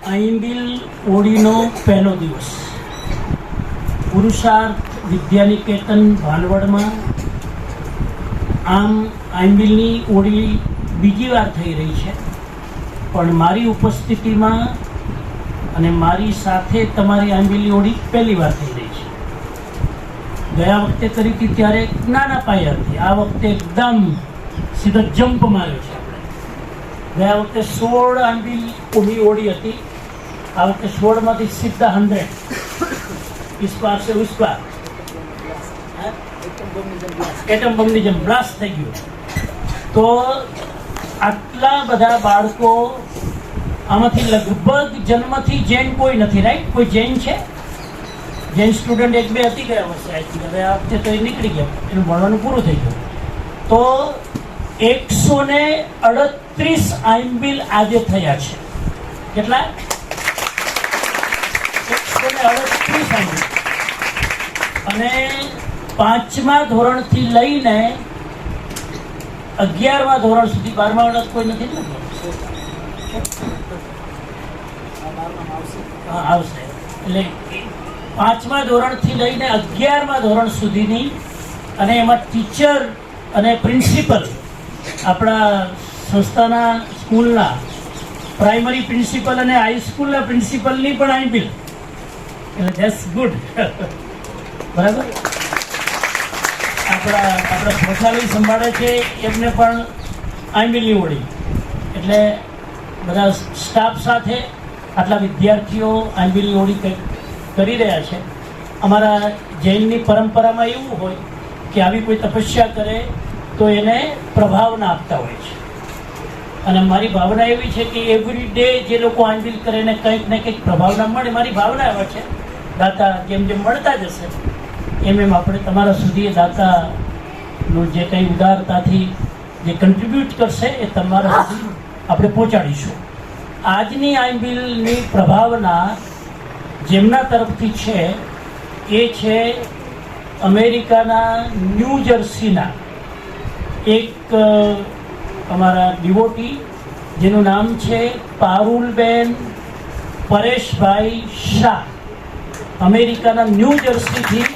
આઈમ્બિલ ઓળીનો પહેલો દિવસ પુરુષાર્થ વિદ્યાનિકેતન ભાનવડમાં. આમ આઈમ્બિલની ઓળી બીજી વાર થઈ રહી છે, પણ મારી ઉપસ્થિતિમાં અને મારી સાથે તમારી આઈમ્બિલની ઓળી પહેલી વાર થઈ રહી છે. ગયા વખતે કરી હતી ત્યારે નાના પાયે હતી, આ વખતે એકદમ સીધો જમ્પ માર્યો છે આપણે. ગયા વખતે 16 આઈમ્બિલ ઓળી હતી, આ વખતે 16માંથી સીધા 100. इस बार से उस बार એટમ બોમ્બની જેમ બ્લાસ્ટ થઈ ગયું. તો આટલા બધા બાળકો, આમાંથી લગભગ જન્મથી જૈન કોઈ નથી, રાઈટ? કોઈ જૈન છે? જૈન સ્ટુડન્ટ 1-2 હતી ગયા વર્ષે, હવે આ વખતે તો એ નીકળી ગયા, એનું ભણવાનું પૂરું થઈ ગયું. તો 138 આઈમ્બિલ આજે થયા છે. કેટલા? 138 આઈમ્બિલ. અને 5મા ધોરણથી લઈને 11મા ધોરણ સુધી, 12મા વર્ષ કોઈ નથી ને? હા, આવશે. એટલે 5મા ધોરણથી લઈને 11મા ધોરણ સુધીની, અને એમાં ટીચર અને પ્રિન્સિપલ, આપણા સંસ્થાના સ્કૂલના પ્રાઇમરી પ્રિન્સિપલ અને હાઈસ્કૂલના પ્રિન્સિપલની પણ આઈમ્બિલ. એટલે ધેટ્સ ગુડ. બરાબર. આપણા શૌચાલય સંભાળે છે એમને પણ આઈમ્બિલની ઓળી. એટલે બધા સ્ટાફ સાથે આટલા વિદ્યાર્થીઓ આઈમ્બિલની ઓળી કરી રહ્યા છે. અમારા જૈનની પરંપરામાં એવું હોય કે આવી કોઈ તપસ્યા કરે તો એને પ્રભાવના આપતા હોય છે. અને મારી ભાવના એવી છે કે એવરી ડે જે લોકો આઈમ્બિલ કરે એને કંઈક ને કંઈક પ્રભાવના મળે. મારી ભાવના એવા છે, દાતા જેમ જેમ મળતા જશે એમ એમ આપણે તમારા સુધી એ દાતાનું જે કંઈ ઉદારતાથી જે કન્ટ્રીબ્યુટ કરશે એ તમારા સુધી આપણે પહોંચાડીશું. આજની આઈમ્બિલની પ્રભાવના જેમના તરફથી છે એ છે અમેરિકાના ન્યૂ જર્સીના એક અમારા ડિવોટી, જેનું નામ છે પારુલબેન પરેશભાઈ શાહ. અમેરિકાના ન્યૂ જર્સીથી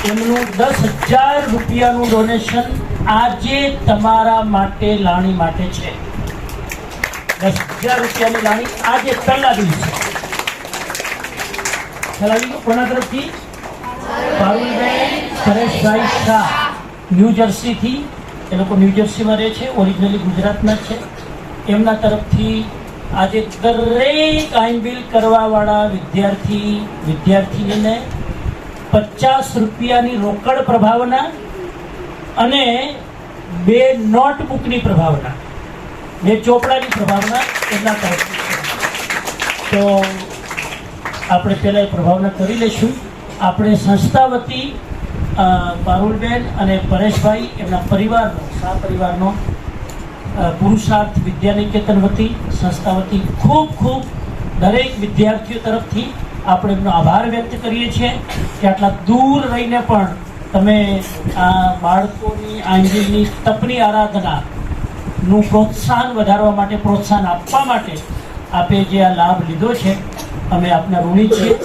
એમનું 10,000 રૂપિયાનું ડોનેશન આજે તમારા માટે, લાણી માટે છે. 10,000 રૂપિયાની લાણી આજે પહેલા દિવસે. ખ્યાલ આવી ગયો? કોના તરફથી? પારુલબેન પરેશભાઈ શાહ, ન્યૂ જર્સીથી. એ લોકો ન્યૂ જર્સીમાં રહે છે, ઓરિજિનલી ગુજરાતના જ છે. એમના તરફથી આજે દરેક આઈમ્બિલ કરવાવાળા વિદ્યાર્થીનીને 50 રૂપિયાની રોકડ પ્રભાવના અને 2 નોટબુકની પ્રભાવના, 2 ચોપડાની પ્રભાવના એમના તરફથી. તો આપણે પહેલાં એ પ્રભાવના કરી લઈશું. આપણે સંસ્થા વતી પારુલબેન અને પરેશભાઈ એમના પરિવારનો, સહપરિવારનો, પુરુષાર્થ વિદ્યાનિકેતન વતી, સંસ્થા વતી ખૂબ ખૂબ દરેક વિદ્યાર્થીઓ તરફથી આપણે એમનો આભાર વ્યક્ત કરીએ છીએ કે આટલા દૂર રહીને પણ તમે આ બાળકોની આઈમ્બિલની તપની આરાધનાનું પ્રોત્સાહન વધારવા માટે, પ્રોત્સાહન આપવા માટે આપે જે આ લાભ લીધો છે, અમે આપના ઋણી છીએ.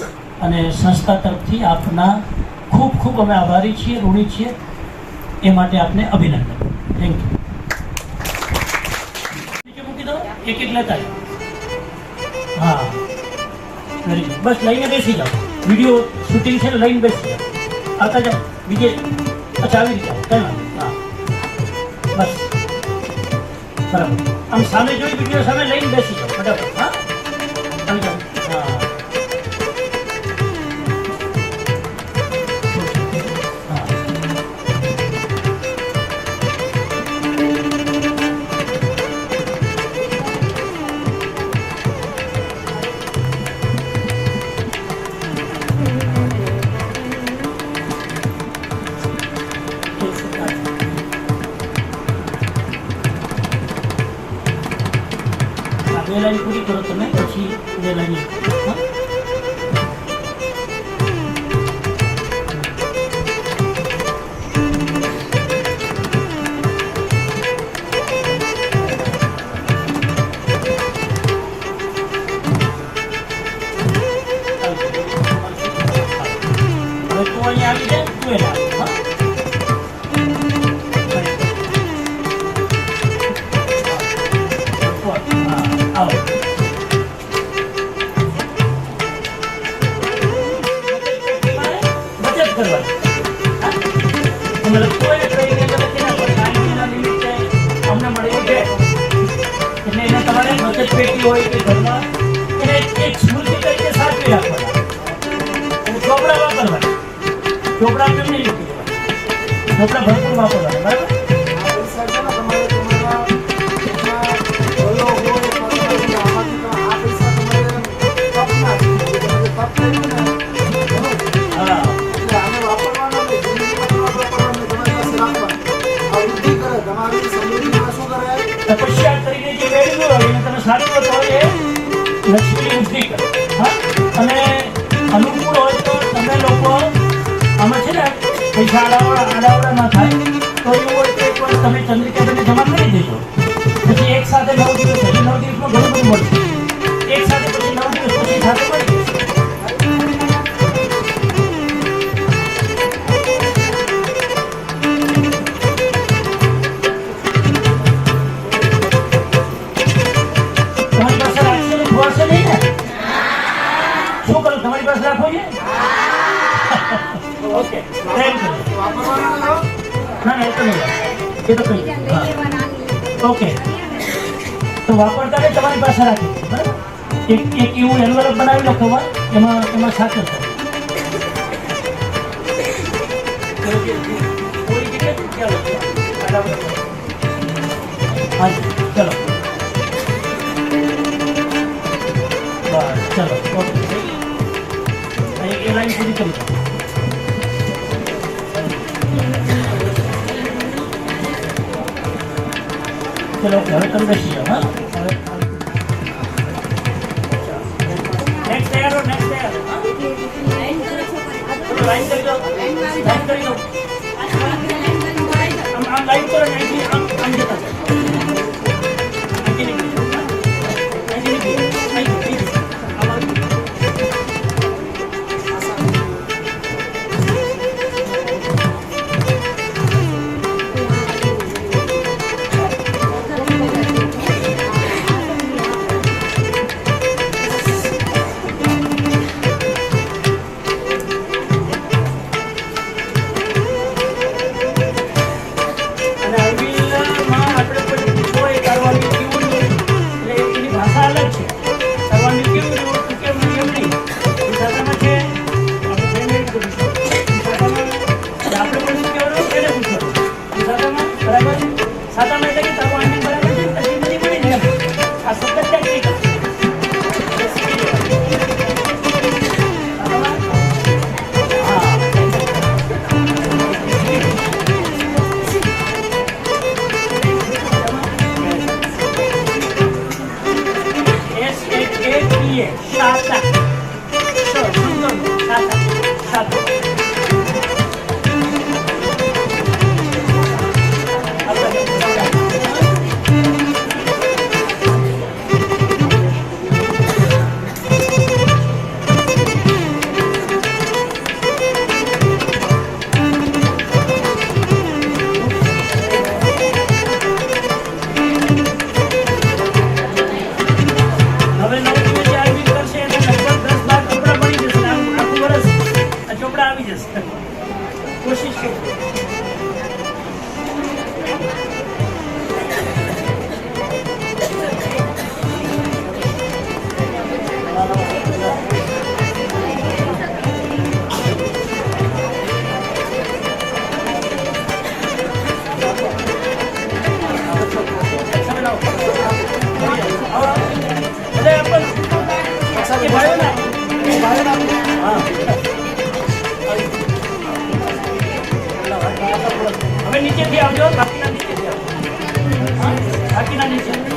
અને સંસ્થા તરફથી આપના ખૂબ ખૂબ અમે આભારી છીએ, ઋણી છીએ. એ માટે આપને અભિનંદન. Thank you. મૂકી દો, એક લેતા હા, વેરી ગુડ. બસ લઈને બેસી જાઓ. વિડીયો શૂટિંગ છે, લઈને બેસી જાઓ. આવતા જાઓ બીજે. અચ્છા, આવી રીતે કઈ વાંધો. હા, બસ બરાબર. આમ સામે જોઈ વિડીયો સામે લઈને બેસી જાઓ ફટાફટ. હા, આવી જાઓ. હા, બે લાઈન પૂરી કરો તમે, પછી 2 લાઈન. હા, પેટી હોય કે ઘરમાં એને એક સ્મૃતિ તરીકે સાચવી રાખવાના અને ચોપડા વાપરવાના. ચોપડા કેમ નહીં મૂકી દેવાના, ચોપડા ભરપૂર વાપરવાના. બરાબર? તપસ્યા કરીને જે મેળવ્યું હોય એને તમે સાચવો તો એ લક્ષ્મીની વૃદ્ધિ કરે. હા, અને અનુકૂળ હોય તો તમે લોકો આમાં છે ને પૈસા આડાવડા ના થાય તો એવું હોય તો એક વાર તમે ચંદ્રિકાબેનને જમા કરી દેજો. પછી એક સાથે 9 દિવસ, હજી 9 દિવસમાં ઘણું બધું મળશે. એક સાથે પછી 9 દિવસ પછી સાથે મળી જશે. તમારી પાસે રાખો છે? Okay, thank you. ના ના, એ તો નહીં, એ તો કહી ઓકે. તો વાપરતા ને તમારી પાસે રાખી, બરાબર? એક એવું એન્વેલપ બનાવી લો કવર, એમાં સાચો છે. હા ચલો બસ ચલો ઓકે. એ લાઈન પૂરી કરી. ચલો ઓકે, હવે તમે બેસી જાઓ. હા, નેક્સ્ટ તૈયાર હો, નેક્સ્ટ તૈયાર. લાઈન કરી દો, લાઈન કરી દો. આમ લાઈન કરો ને આમ જતા કોશિશ કરો. હવે નીચેથી આવજો, બાકીના નીચેથી આવજો. બાકીના નીચેથી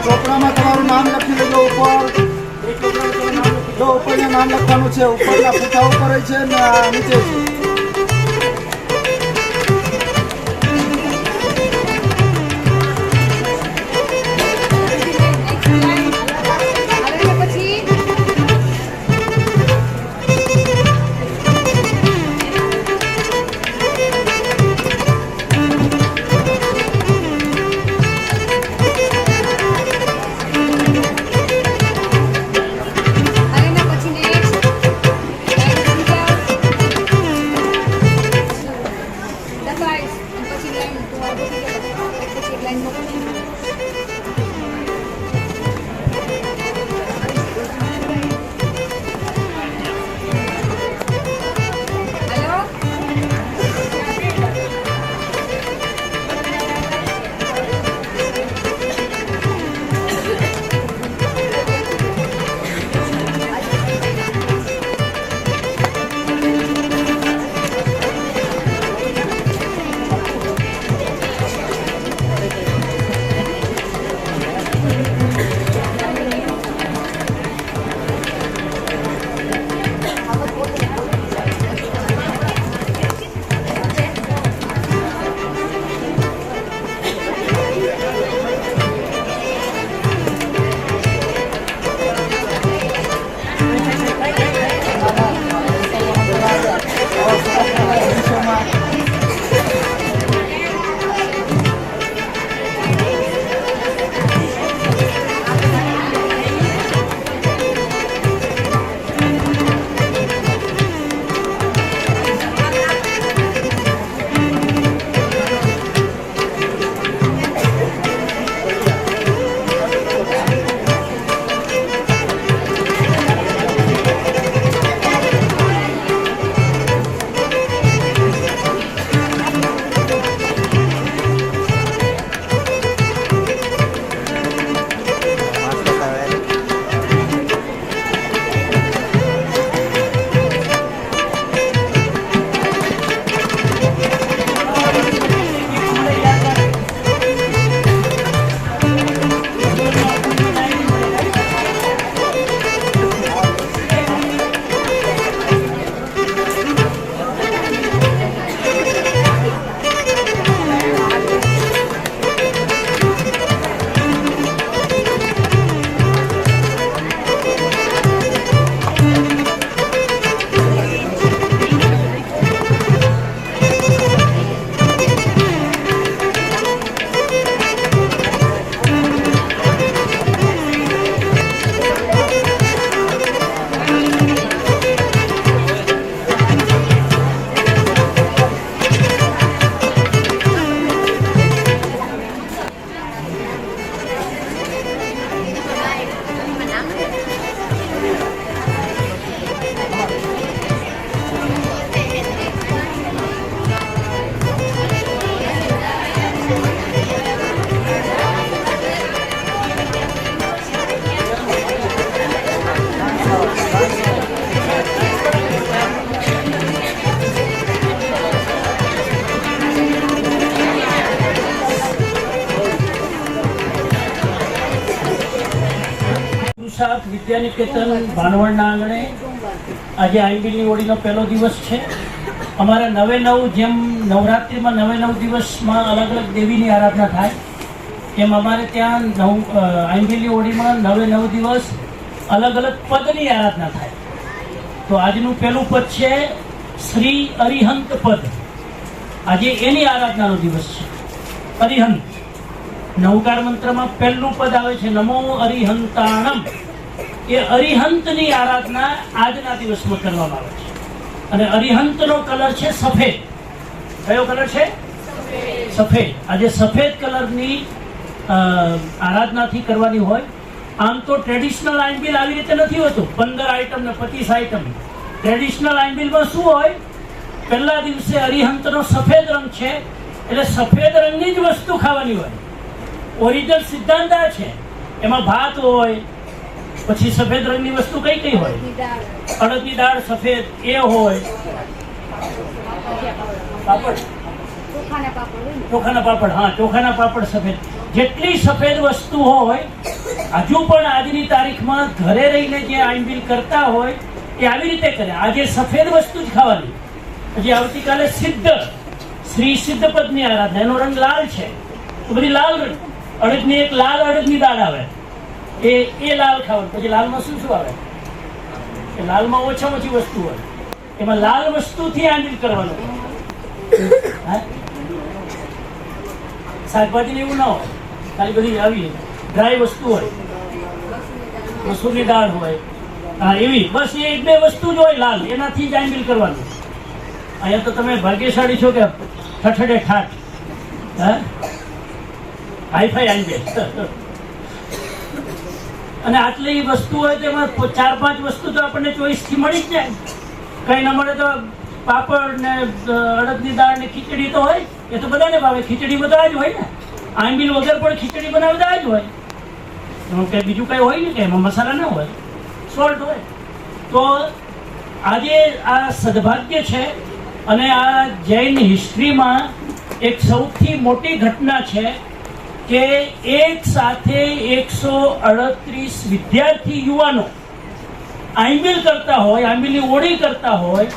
ચોપડામાં તમારું નામ લખી લેજો ઉપર. જો ઉપરના નામ લખવાનું છે, ઉપરના પૂઠા ઉપર છે ને આ નીચે છે. સાત વિદ્યાનિકેતન ભાણવડના આંગણે આજે આંબીલની હોળીનો પહેલો દિવસ છે. અમારા 9 જેમ નવરાત્રિમાં 9 દિવસમાં અલગ અલગ દેવીની આરાધના થાય એમ અમારે ત્યાં આંબીલની હોળીમાં 9 દિવસ અલગ અલગ પદની આરાધના થાય. તો આજનું પહેલું પદ છે શ્રી અરિહંત પદ. આજે એની આરાધનાનો દિવસ છે. અરિહંત નવકાર મંત્રમાં પહેલું પદ આવે છે નમો અરિહંતાણમ. એ અરિહંતની આરાધના આજના દિવસમાં કરવામાં આવે છે. અને અરિહંતનો કલર છે સફેદ. કયો કલર છે? સફેદ. આજે સફેદ કલરની આરાધનાથી કરવાની હોય. આમ તો ટ્રેડિશનલ આંબીલ આવી રીતે નથી હોતું 15 આઈટમ ને 25 આઈટમ. ટ્રેડિશનલ આંબીલમાં શું હોય? પહેલા દિવસે અરિહંતનો સફેદ રંગ છે એટલે સફેદ રંગની જ વસ્તુ ખાવાની હોય. ઓરિજિનલ સિદ્ધાંત આ છે. એમાં ભાત હોય, પછી સફેદ રંગની વસ્તુ કઈ કઈ હોય? અડદની દાળ સફેદ એ હોય, પાપડ ચોખાના પાપડ, હા ચોખાના પાપડ સફેદ. જેટલી સફેદ વસ્તુ હોય, હજુ પણ આજની તારીખમાં ઘરે રહીને જે આઈમ્બીલ કરતા હોય એ આવી રીતે કરે. આજે સફેદ વસ્તુ જ ખાવાની. પછી આવતીકાલે સિદ્ધ, શ્રી સિદ્ધ પદની આરાધના, એનો રંગ લાલ છે તો બધી લાલ અડદની, એક લાલ અડદની દાળ આવે, એ લાલ ખાવાનું. પછી લાલમાં શું શું આવે? એ લાલમાં ઓછામાં ઓછી વસ્તુ હોય, એમાં લાલ વસ્તુથી આંબીલ કરવાનું. હા, શાકભાજી એવું ના હોય, ખાલી બધી આવી ડ્રાય વસ્તુ હોય, મસૂરની દાળ હોય, હા એવી બસ એ એક બે વસ્તુ જ હોય લાલ, એનાથી જ આંબીલ કરવાનું. અહીંયા તો તમે ભાગ્યશાળી છો કે ઠઠડે ઠાઠ, હા હાઈફાઈ આંબીલ. અને આટલી વસ્તુ હોય તેમાં 4-5 વસ્તુ તો આપણને ચોઈસથી મળી જ જાય. કંઈ ન મળે તો પાપડ ને અડદની દાળ ને ખીચડી તો હોય, એ તો બધાને ભાવે. ખીચડી બધા જ હોય ને, આંબીલ વગર પણ ખીચડી બનાવતા જ હોય. એમાં કંઈ બીજું કંઈ હોય ને કે એમાં મસાલા ના હોય, સોલ્ટ હોય. તો આજે આ સદભાગ્ય છે અને આ જૈન હિસ્ટ્રીમાં એક સૌથી મોટી ઘટના છે કે એક સાથે 138 વિદ્યાર્થી યુવાનો આંબીલ કરતા હોય, આંબીલની ઓળી કરતા હોય,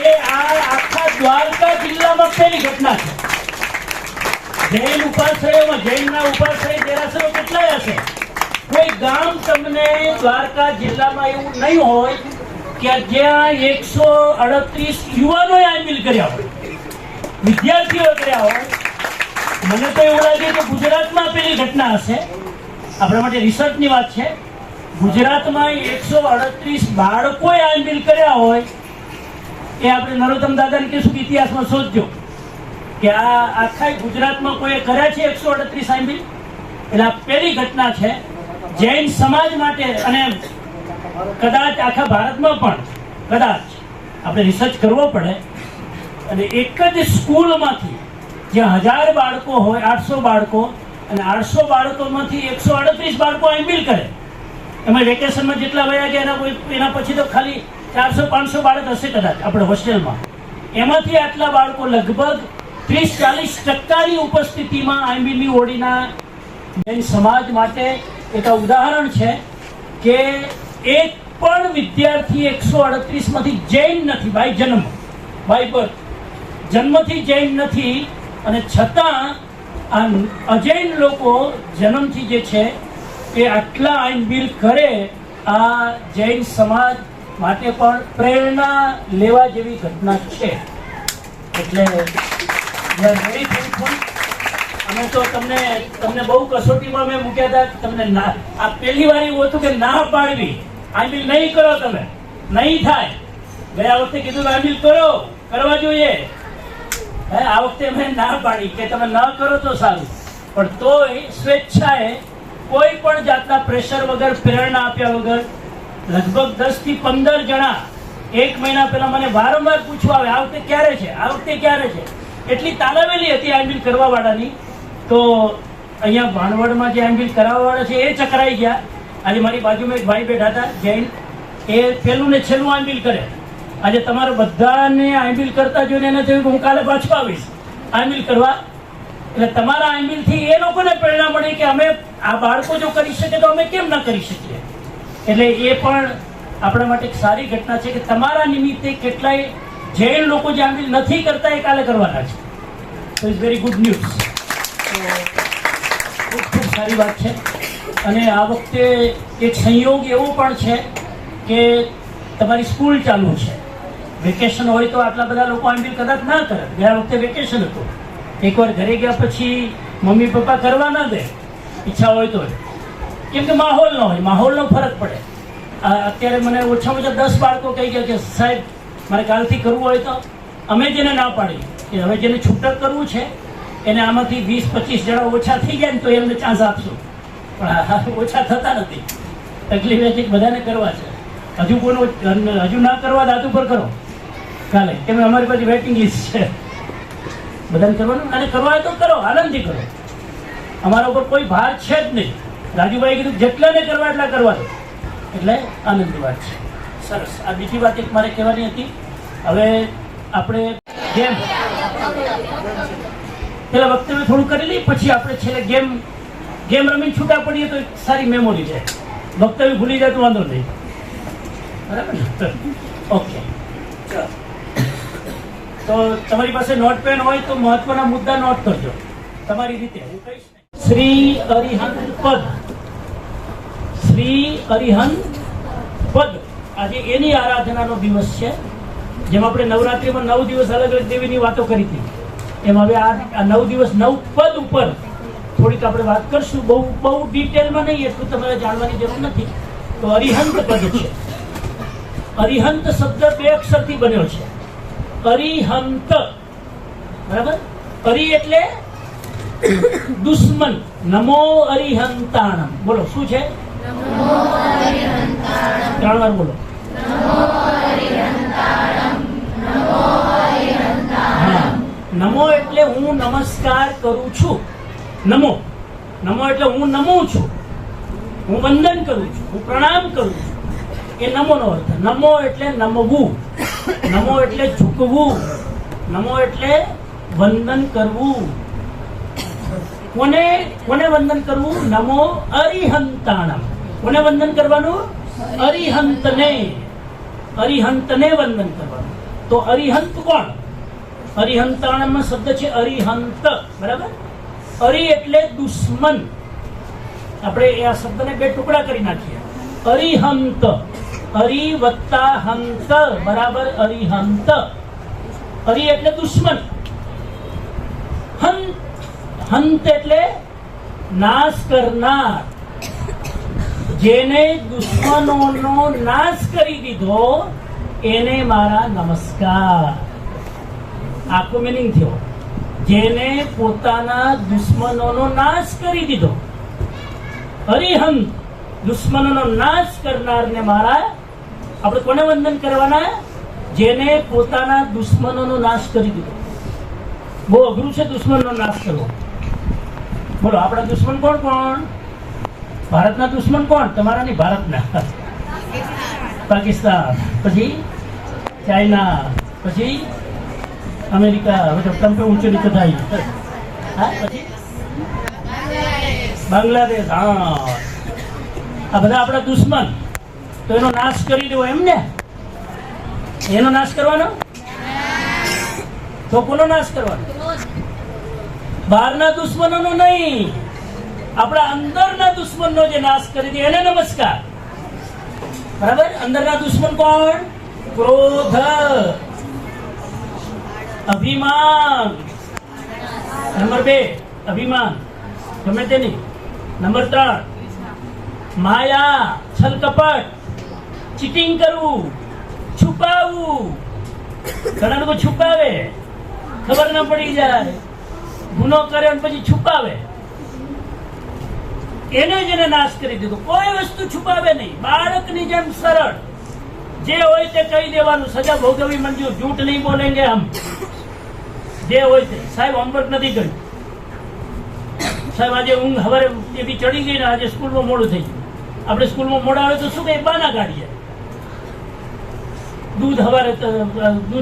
એ આ આખા દ્વારકા જિલ્લામાં પહેલી ઘટના છે. જૈન ઉપાશ્રયોમાં, જૈનના ઉપાશ્રય દેરાસરો કેટલાય હશે, કોઈ ગામ તમને દ્વારકા જિલ્લામાં એવું નહીં હોય કે જ્યાં 138 યુવાનોએ આંબીલ કર્યા હોય, વિદ્યાર્થીઓ કર્યા હોય. મને તો એવું લાગે કે ગુજરાતમાં પેલી ઘટના હશે. આપણા માટે રિસર્ચની વાત છે. ગુજરાતમાં 138 બાળકોએ આંબીલ કર્યા હોય, એ આપણે નરોત્તમ દાદાને કહીશું કે ઇતિહાસમાં શોધજો કે આ આખા ગુજરાતમાં કોઈએ કર્યા છે 138 આંબીલ. એટલે આ પહેલી ઘટના છે જૈન સમાજ માટે. અને કદાચ આખા ભારતમાં પણ કદાચ આપણે રિસર્ચ કરવો પડે. અને એક જ સ્કૂલમાંથી જ્યાં 1000 બાળકો હોય, 800 બાળકો, અને 800 બાળકોમાંથી 138 બાળકો આંબીલ કરે. એમાં વેકેશનમાં જેટલા વયા ગયા એના પછી તો ખાલી 400-500 બાળક હશે કદાચ આપણે હોસ્ટેલમાં. એમાંથી આટલા બાળકો લગભગ 30-40% ઉપસ્થિતિમાં આંબીલની ઓળીના જૈન સમાજ માટે એક ઉદાહરણ છે કે એક પણ વિદ્યાર્થી 138 માંથી જૈન નથી, બાય જન્મ, બાય બર્થ, જન્મથી જૈન નથી. અને છતાં આ અજૈન લોકો જન્મથી જે છે એ આટલા આંબીલ કરે, આ જૈન સમાજ માટે પણ પ્રેરણા લેવા જેવી ઘટના છે. એટલે વેરી થેન્કફુલ. અમે તો તમને બહુ કસોટીમાં મેં મૂક્યા હતા. તમને ના, આ પહેલી વાર એવું હતું કે ના પાડવી, આંબીલ નહીં કરો, તમે નહીં થાય. ગયા વખતે કીધું કે આંબીલ કરો, કરવા જોઈએ. આ વખતે મેં ના પાડી કે તમે ન કરો તો સારું, પણ તોય સ્વેચ્છાએ કોઈ પણ જાતના પ્રેશર વગર, પ્રેરણા આપ્યા વગર લગભગ 10 થી 15 જણા એક મહિના પહેલા મને વારંવાર પૂછવા આવે, આ વખતે ક્યારે છે, આ વખતે ક્યારે છે. એટલી તાલાવેલી હતી આંબીલ કરવા વાળાની. તો અહીંયા ભાણવડમાં જે આંબીલ કરાવવા વાળા છે એ ચકરાઈ ગયા. આજે મારી બાજુમાં એક ભાઈ બેઠા હતા જૈન, એ પહેલું ને છેલ્લું આંબીલ કરે. આજે તમારે બધાને આંબીલ કરતા જોઈને એને થયું કે હું કાલે પાછો આવીશ આંબીલ કરવા. એટલે તમારા આંબીલથી એ લોકોને પ્રેરણા મળી કે અમે આ બાળકો જો કરી શકે તો અમે કેમ ના કરી શકીએ. એટલે એ પણ આપણા માટે એક સારી ઘટના છે કે તમારા નિમિત્તે કેટલાય જૈન લોકો જે આંબીલ નથી કરતા એ કાલે કરવાના છે. તો ઇટ્સ વેરી ગુડ ન્યૂઝ. ખૂબ ખૂબ સારી વાત છે. અને આ વખતે એક સંયોગ એવો પણ છે કે તમારી સ્કૂલ ચાલુ છે, વેકેશન હોય તો આટલા બધા લોકો આંબીલ કદાચ ના કરે. ગયા વખતે વેકેશન હતું, એકવાર ઘરે ગયા પછી મમ્મી પપ્પા કરવા ના દે, ઈચ્છા હોય તો, કેમ કે માહોલ ન હોય, માહોલનો ફરક પડે. અત્યારે મને ઓછામાં ઓછા 10 બાળકો કહી ગયા કે સાહેબ મારે કાલથી કરવું હોય તો. અમે જેને ના પાડી કે હવે જેને છૂટક કરવું છે એને આમાંથી 20-25 જણા ઓછા થઈ જાય ને તો એમને ચાન્સ આપશું, પણ ઓછા થતા નથી. તકલીફ બધાને કરવા છે. હજુ કોઈનું હજુ ના કરવા દાંત ઉપર કરો કાલે, કેમ અમારી પાસે વેઇટિંગ લિસ્ટ છે. બધાને કરવાનું, અને કરવા હોય તો કરો, આનંદથી કરો. અમારા ઉપર કોઈ ભાર છે જ નહીં. રાજુભાઈ કીધું જેટલાને કરવા એટલા કરવા દો, એટલે આનંદની વાત છે. સરસ. આ બીજી વાત એક મારે કહેવાની હતી. હવે આપણે જેમ પેલા વક્તવ્ય થોડું કરી લઈએ, પછી આપણે છેલ્લે ગેમ રમીને છૂટા પડીએ તો એક સારી મેમોરી છે. વક્તવ્ય ભૂલી જાય તો વાંધો નહીં. બરાબર ને? ઓકે, તો તમારી પાસે નોટ પેન હોય તો મહત્વના મુદ્દા નોટ કરજો તમારી રીતે. હું કહીશ શ્રી અરિહંત પદ. શ્રી અરિહંત પદ આજે એની આરાધનાનો દિવસ છે. જેમ આપણે નવરાત્રિમાં 9 દિવસ અલગ અલગ દેવીની વાતો કરી હતી, એમ હવે આ 9 દિવસ 9 પદ ઉપર થોડીક આપણે વાત કરશું. બહુ ડિટેલમાં નહીં, એટલું તમારે જાણવાની જરૂર નથી. તો અરિહંત પદ છે. અરિહંત શબ્દ 2 અક્ષરથી બન્યો છે. અરિહંત, બરાબર? અરિ એટલે દુશ્મન. નમો અરિહંતાણમ. બોલો શું છે? 3 વાર બોલો. હા, નમો એટલે હું નમસ્કાર કરું છું. નમો એટલે હું નમું છું, હું વંદન કરું છું, હું પ્રણામ કરું છું. એ નમોનો અર્થ. નમો એટલે નમવું, નમો એટલે ઝૂકવું, નમો એટલે વંદન કરવું. કોને વંદન કરવું? નમો અરિહંતાણમ. કોને વંદન કરવાનું? અરિહંતને વંદન કરવાનું. તો અરિહંત કોણ? અરિહંતાણમ શબ્દ છે અરિહંત, બરાબર? અરિ એટલે દુશ્મન. આપણે આ શબ્દને 2 ટુકડા કરી નાખીએ. અરિહંત, અરિ વત્તા હંત બરાબર અરિહંત. અરિ એટલે દુશ્મન. હંત એટલે નાશ કરનાર. જેને દુશ્મનોનો નાશ કરી દીધો એને મારા નમસ્કાર. આખો મિનિંગ થયો. જેને પોતાના દુશ્મનોનો નાશ કરી દીધો. અરિહંત, દુશ્મનોનો નાશ કરનારને મારા. આપણે કોને વંદન કરવાના? જેને પોતાના દુશ્મનોનો નાશ કરી દીધો. બહુ અઘરું છે દુશ્મનનો નાશ કરવો. બોલો, આપણા દુશ્મન કોણ? ભારતના દુશ્મન કોણ? તમારા નહીં, ભારતના. પાકિસ્તાન, પછી ચાઇના, પછી અમેરિકા. હવે તો ટ્રમ્પે ઊંચો નીચો થાય. હા, પછી બાંગ્લાદેશ. હા, આ બધા આપણા દુશ્મન. તો એનો નાશ કરી દેવો એમ ને? એનો નાશ કરવાનો? તો કોનો નાશ કરવાનો? બહારના દુશ્મનોનો નહીં, આપણા અંદરના દુશ્મનનો જે નાશ કરી દે એને નમસ્કાર. બરાબર? અંદરના દુશ્મન કોણ? ક્રોધ, અભિમાન. નંબર 2 અભિમાન, ગમે તે નહીં. નંબર 3 માયા, છલ કપટ, ચીટિંગ કરવું, છુપાવવું. ઘણા લોકો છુપાવે, ખબર ન પડી જાય, ગુનો કરે અને પછી છુપાવે. એને જેને નાશ કરી દીધો. કોઈ વસ્તુ છુપાવે નહીં. બાળકની જેમ સરળ, જે હોય તે કહી દેવાનું. સજા ભોગવવી મંજૂર. झूठ નહીં બોલેંગે હમ. જે હોય તે. સાહેબ હોમવર્ક નથી કર્યું. સાહેબ આજે ઊંઘ હવારે એવી ચડી ગઈ ને આજે સ્કૂલમાં મોડું થઈ ગયું. આપણે સ્કૂલમાં મોડા આવે તો શું કઈ બાના કાઢીએ. દૂધ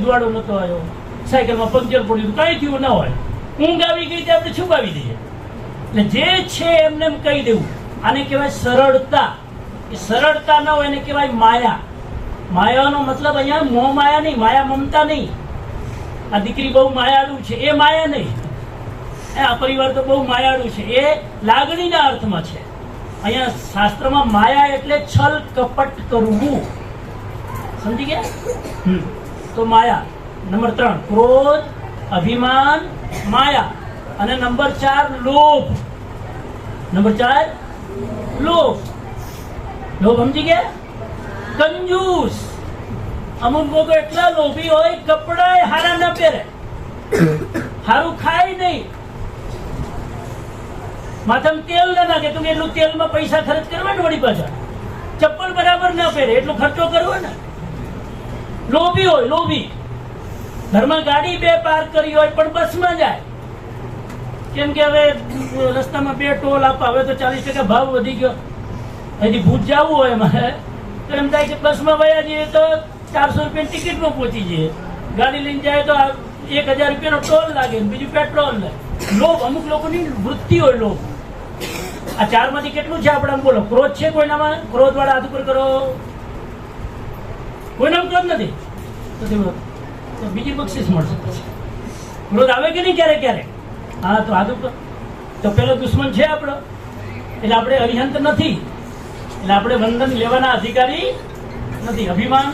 વાળો નતો આવ્યો, સાયકલમાં પંક્ચર પડ્યું, કઈ થયું ન હોય. ઊંઘ આવી ગઈ તે આપણે છુપાવી દઈએ. એટલે જે છે એમને એમ કહી દેવું. આને કહેવાય સરળતા. એ સરળતા ન હોય એને કહેવાય માયા. માયાનો મતલબ અહીંયા મોહ માયા નહીં, માયા મમતા નહીં. આ દીકરી બહુ માયાળુ છે એ માયા નહીં. આ પરિવાર તો બહુ માયાળુ છે એ લાગણીના અર્થમાં છે. અહીંયા શાસ્ત્રમાં માયા એટલે છલ કપટ કરવું. સમજી ગયા? તો માયા. નંબર 3 ક્રોધ, અભિમાન, માયા. અને નંબર 4 લોભ. નંબર 4 લોભ. લોભ સમજી ગયા? કંજૂસ. અમુક લોકો એટલા લોભી હોય કપડા હારા ન પહેરે, હારું ખાય નહીં, માથામાં તેલ ના નાખે તો એટલું તેલમાં પૈસા ખર્ચ કરવા ને વળી પાછા. ચપ્પલ બરાબર ના પહેરે એટલો ખર્ચો કરવો ને. લોભી હોય, લોભી. ઘરમાં ગાડી 2 પાર્ક કરી હોય પણ બસમાં જાય. કેમ કે હવે રસ્તામાં 2 ટોલ આપવા. હવે તો 40% ભાવ વધી ગયો. અહીંથી ભૂજ જવું હોય મારે તો એમ થાય કે બસમાં વયા જઈએ તો 400 રૂપિયાની ટિકિટમાં પહોંચી જઈએ. ગાડી લઈને જાય તો 1000 રૂપિયાનો ટોલ લાગે, બીજું પેટ્રોલ લાગે. લોભ, અમુક લોકોની વૃત્તિ હોય લોભ. આ ચારમાંથી કેટલું છે આપણા બોલો? ક્રોધ છે કોઈનામાં? ક્રોધ વાળા હાથ ઉપર કરો. કોઈનામાં ક્રોધ નથી તો બીજી બક્ષિસ મળશે. પછી ક્રોધ આવે કે નહીં ક્યારેક ક્યારેક? હા, તો હાથ ઉપર તો પેલો દુશ્મન છે આપણો. એટલે આપણે અરિહંત નથી, એટલે આપણે વંદન લેવાના અધિકારી નથી. અભિમાન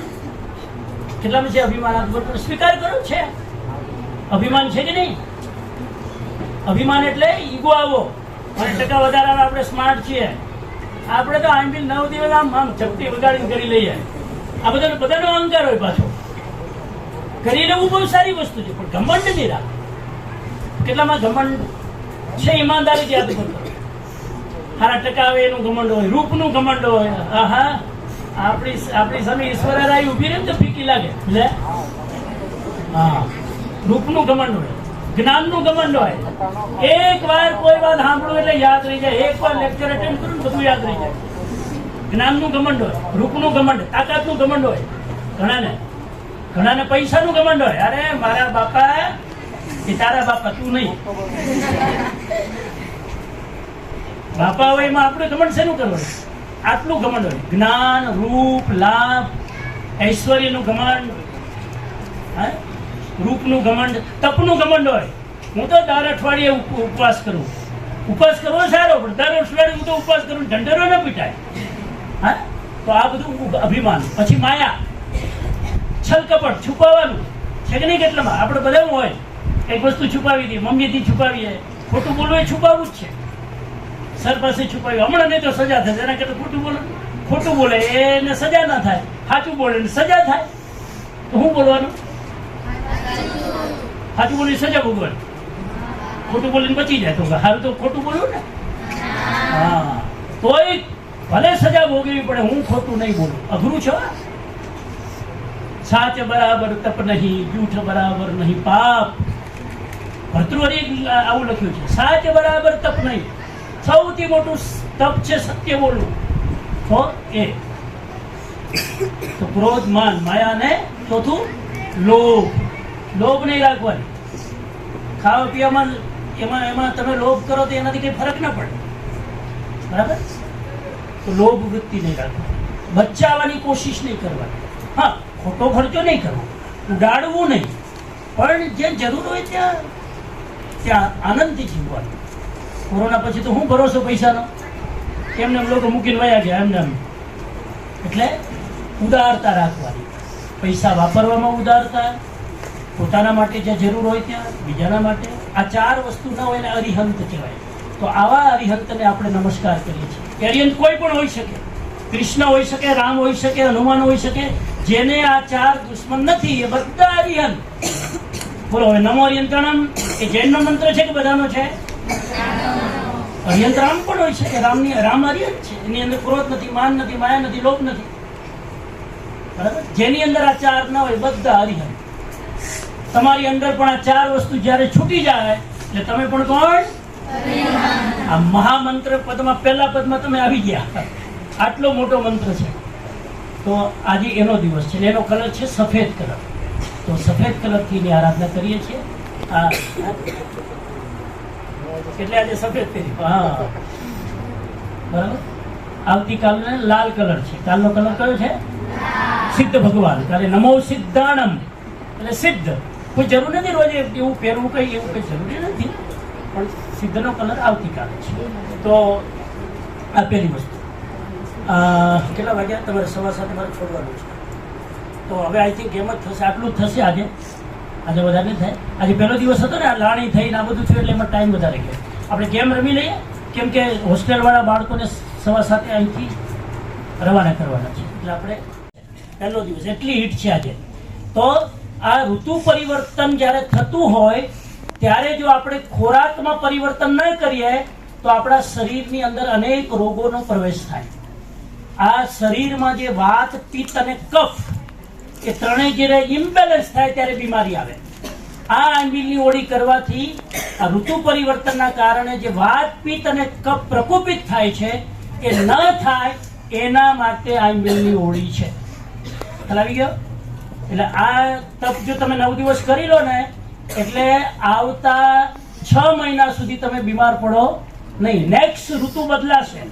કેટલામાં છે? અભિમાન હાથ ઉપર સ્વીકાર કરો છે. અભિમાન છે કે નહીં? અભિમાન એટલે ઈગો આવો, 5% વધારે આવે, આપણે સ્માર્ટ છીએ. આપણે તો આમ બી 9 દિવસ આમ ચપટી વગાડીને કરી લઈએ. આ બધાનો અહંકાર હોય પાછો. કરી લેવું બહુ સારી વસ્તુ છે, પણ ઘમંડ નહીં રાખ. કેટલામાં ઘમંડ છે? ઈમાનદારી યાદ કરો. સારા ટકા આવે એનું ઘમંડ હોય, રૂપનું ઘમંડ હોય. હા, આપણી સામે ઈશ્વરાય ઉભી રહે ને તો ફીકી લાગે. લે, હા, રૂપનું ઘમંડ હોય, જ્ઞાનનું ઘમંડ હોય. એક વાર કોઈ વાત સાંભળું એટલે યાદ રહી જાય. એક વાર લેક્ચર અટેન્ડ કરું બધું યાદ રહી જાય. જ્ઞાનનું ઘમંડ હોય, રૂપનું ઘમંડ, તાકાતનું ઘમંડ હોય. ઘણાને પૈસાનું ઘમંડ હોય. અરે મારા બાપા એ તારા બાપા, તું નહીં. બાપા હોય એમાં આપણે ઘમંડ શેનું કરવાનું? આટલું ઘમંડ હોય. જ્ઞાન, રૂપ, લાભ, ઐશ્વર્યનું ઘમંડ, રૂપનું ઘમંડ, તપનું ઘમંડ હોય. હું તો દર અઠવાડિયે ઉપવાસ કરું. ઉપવાસ કરવો સારો, પણ દર અઠવાડિયે હું તો ઉપવાસ કરું, ઢંઢેરો ન પીટાય. હા, તો આ બધું અભિમાન. પછી માયા, છલકપટ, છુપાવવાનું છે કે નહીં? કેટલામાં આપણે બધા હોય એક વસ્તુ છુપાવી દઈએ, મમ્મીથી છુપાવીએ. ખોટું બોલવું એ છુપાવવું જ છે. સર પાસે છુપાવ્યું, હમણાં નહીં તો સજા થશે. એના કરતા ખોટું બોલે એને સજા ના થાય, સાચું બોલે એને સજા થાય. તો શું બોલવાનું? સાચું બોલી સજા ભોગવવાની, ખોટું બોલીને બચી જાય. તો સારું તો ખોટું બોલું ને. હા, તોય ભલે સજા ભોગવવી પડે, હું ખોટું નહીં બોલું. અઘરું છે. સાચ બરાબર તપ નહીં, જૂઠ બરાબર નહીં પાપ. ભર્તૃહરિએ આવું લખ્યું છે, સાચ બરાબર તપ નહીં. સૌથી મોટું તપ છે સત્ય બોલવું. તો એ તો ક્રોધ, માન, માયા ને ચોથું લોભ. લોભ નહીં રાખવાની. ખાવા પીવામાં એમાં તમે લોભ કરો તો એનાથી કઈ ફરક ના પડે. બરાબર? તો લોભ વૃત્તિ નહીં રાખવાની. બચાવવાની કોશિશ નહીં કરવાની. હા, ખોટો ખર્ચો નહીં કરવો, ઉડાડવું નહીં, પણ જે જરૂર હોય ત્યાં આનંદથી જીવવાનું. કોરોના પછી તો હું ભરોસો પૈસાનો? એમને લોકો મૂકીને વયા ગયા એમને. એટલે ઉદારતા રાખવાની. પૈસા વાપરવામાં ઉદારતા, પોતાના માટે જે જરૂર હોય ત્યાં, બીજાના માટે. આ 4 વસ્તુ ના હોય ને અરિહંત કહેવાય. તો આવા અરિહંતને આપણે નમસ્કાર કરીએ છીએ. અરિહંત કોઈ પણ હોઈ શકે. કૃષ્ણ હોઈ શકે, રામ હોઈ શકે, હનુમાન હોઈ શકે. જેને આ 4 દુશ્મન નથી એ બધા અરિહંત. બોલો હવે નમો અરિહંતાણમ એ જૈનનો મંત્ર છે કે બધાનો છે? અરિહંત રામ પણ હોઈ શકે. રામ અરિહંત છે. એની અંદર ક્રોધ નથી, માન નથી, માયા નથી, લોભ નથી. બરાબર? જેની અંદર આ 4 ના હોય બધા અરિહંત. તમારી અંદર પણ આ 4 વસ્તુ જ્યારે છૂટી જાય એટલે તમે પણ કોણ? આ મહામંત્ર પદમાં પહેલા પદમાં તમે આવી ગયા. આટલો મોટો મંત્ર છે. તો આજે એનો દિવસ છે. એનો કલર છે સફેદ કલર. તો સફેદ કલરથી એની આરાધના કરીએ છીએ. એટલે આજે સફેદ પહેર્યું. હા, બરાબર. આવતીકાલને લાલ કલર છે. કાલનો કલર કયો છે? સિદ્ધ ભગવાન. કાલે નમો સિદ્ધાણમ એટલે સિદ્ધ. કોઈ જરૂર નથી રોજ એવું પહેરવું, કઈ એવું કઈ જરૂરી નથી, પણ સિદ્ધનો કલર આવતીકાલે છે. તો આ પહેલી વસ્તુ. કેટલા વાગ્યા? તમારે 7:15 મારે છોડવાનું છે. તો હવે આઈ થિંક એમ જ થશે, આટલું જ થશે. આજે વધારે નહીં થાય. આજે પહેલો દિવસ હતો ને, આ લાણી થઈને આ બધું થયું એટલે એમાં ટાઈમ વધારે ગયો. આપણે ગેમ રમી લઈએ, કેમ કે હોસ્ટેલવાળા બાળકોને 7:15 અહીંથી રવાના કરવાના છે. એટલે આપણે પહેલો દિવસ એટલી હીટ છે આજે. તો આ ઋતુ પરિવર્તન જ્યારે થતું હોય ત્યારે જો આપણે ખોરાકમાં પરિવર્તન ન કરીએ તો આપણા શરીરની અંદર અનેક રોગોનો પ્રવેશ થાય. આ શરીરમાં જે વાત, પિત્ત અને કફ એ ત્રણેય જ્યારે ઇમ્બેલેન્સ થાય ત્યારે બીમારી આવે. આ આંબીલની ઓળી કરવાથી આ ઋતુ પરિવર્તનના કારણે જે વાત, પિત્ત અને કફ પ્રકોપિત થાય છે એ ન થાય એના માટે આંબીલની ઓળી છે. ખ્યાલ આવી ગયો? એટલે આ તપ જો તમે 9 દિવસ કરી લો ને એટલે આવતા 6 મહિના સુધી તમે બીમાર પડો નહીં. નેક્સ્ટ ઋતુ બદલાશે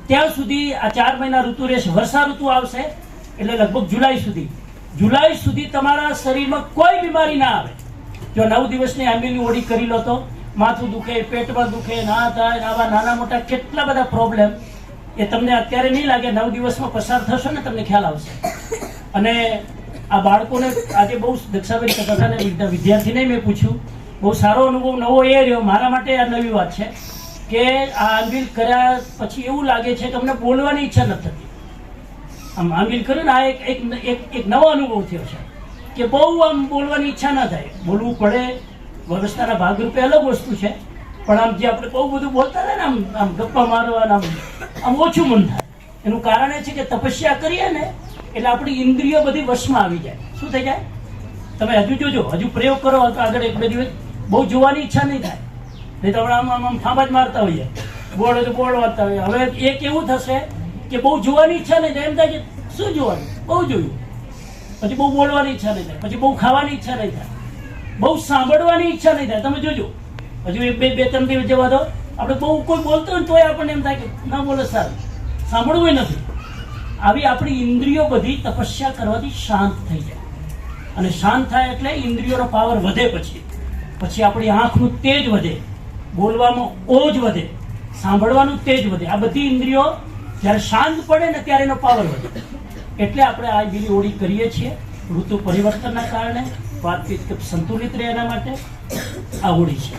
ત્યાં સુધી આ 4 મહિના ઋતુ રહેશે. વર્ષા ઋતુ આવશે એટલે લગભગ જુલાઈ સુધી તમારા શરીરમાં કોઈ બીમારી ના આવે. જો 9 દિવસની આંબીલની ઓળી કરી લો તો માથું દુખે, પેટમાં દુખે, ના થાય, આવા નાના મોટા કેટલા બધા પ્રોબ્લેમ એ તમને અત્યારે નહીં લાગે, 9 દિવસમાં પસાર થશો ને તમને ખ્યાલ આવશે. અને આ બાળકોને આજે બહુ દક્ષાબેન કહેતા હતા ને, વિદ્યાર્થીને મેં પૂછ્યું, બહુ સારો અનુભવ નવો એ રહ્યો મારા માટે. આ નવી વાત છે કે આ આંબીલ કર્યા પછી એવું લાગે છે કે અમને બોલવાની ઈચ્છા નથી થતી. આમ આંબીલ કર્યું ને આ એક નવો અનુભવ થયો છે કે બહુ આમ બોલવાની ઈચ્છા ના થાય. બોલવું પડે, વ્યવસ્થાના ભાગરૂપે અલગ વસ્તુ છે, પણ આમ જે આપણે બહુ બધું બોલતા હતા ને, આમ ગપ્પા મારવાના આમ ઓછું મન થાય. એનું કારણ એ છે કે તપસ્યા કરીએ ને એટલે આપણી ઇન્દ્રિયો બધી વશમાં આવી જાય. શું થઈ જાય? તમે હજુ જોજો, હજુ પ્રયોગ કરો તો આગળ 1-2 દિવસ બહુ જોવાની ઈચ્છા નહીં થાય. નહીં તો આપણે આમ ફાંબા જ મારતા હોઈએ, બોર્ડ તો બોર્ડ વાંચતા હોઈએ. હવે એક એવું થશે કે બહુ જોવાની ઈચ્છા નહીં થાય, એમ થાય કે શું જોવાનું, બહુ જોયું. પછી બહુ બોલવાની ઈચ્છા નહીં થાય, પછી બહુ ખાવાની ઈચ્છા નહીં થાય, બહુ સાંભળવાની ઈચ્છા નહીં થાય. તમે જોજો, હજુ 1-2-3 દિવસ જવા દો. આપણે બહુ કોઈ બોલતો હોય તોય આપણને એમ થાય કે ના બોલે સારું, સાંભળવું નથી. આવી આપણી ઇન્દ્રિયો બધી તપસ્યા કરવાથી શાંત થઈ જાય. અને શાંત થાય એટલે ઇન્દ્રિયોનો પાવર વધે. પછી આપણી આંખનું તેજ વધે, બોલવામાં ઓજ વધે, સાંભળવાનું તેજ વધે. આ બધી ઇન્દ્રિયો જ્યારે શાંત પડે ને ત્યારે એનો પાવર વધે. એટલે આપણે આ બીલી ઓળી કરીએ છીએ ઋતુ પરિવર્તનના કારણે, વાતચીત સંતુલિત રહે એના માટે આ ઓળી છે.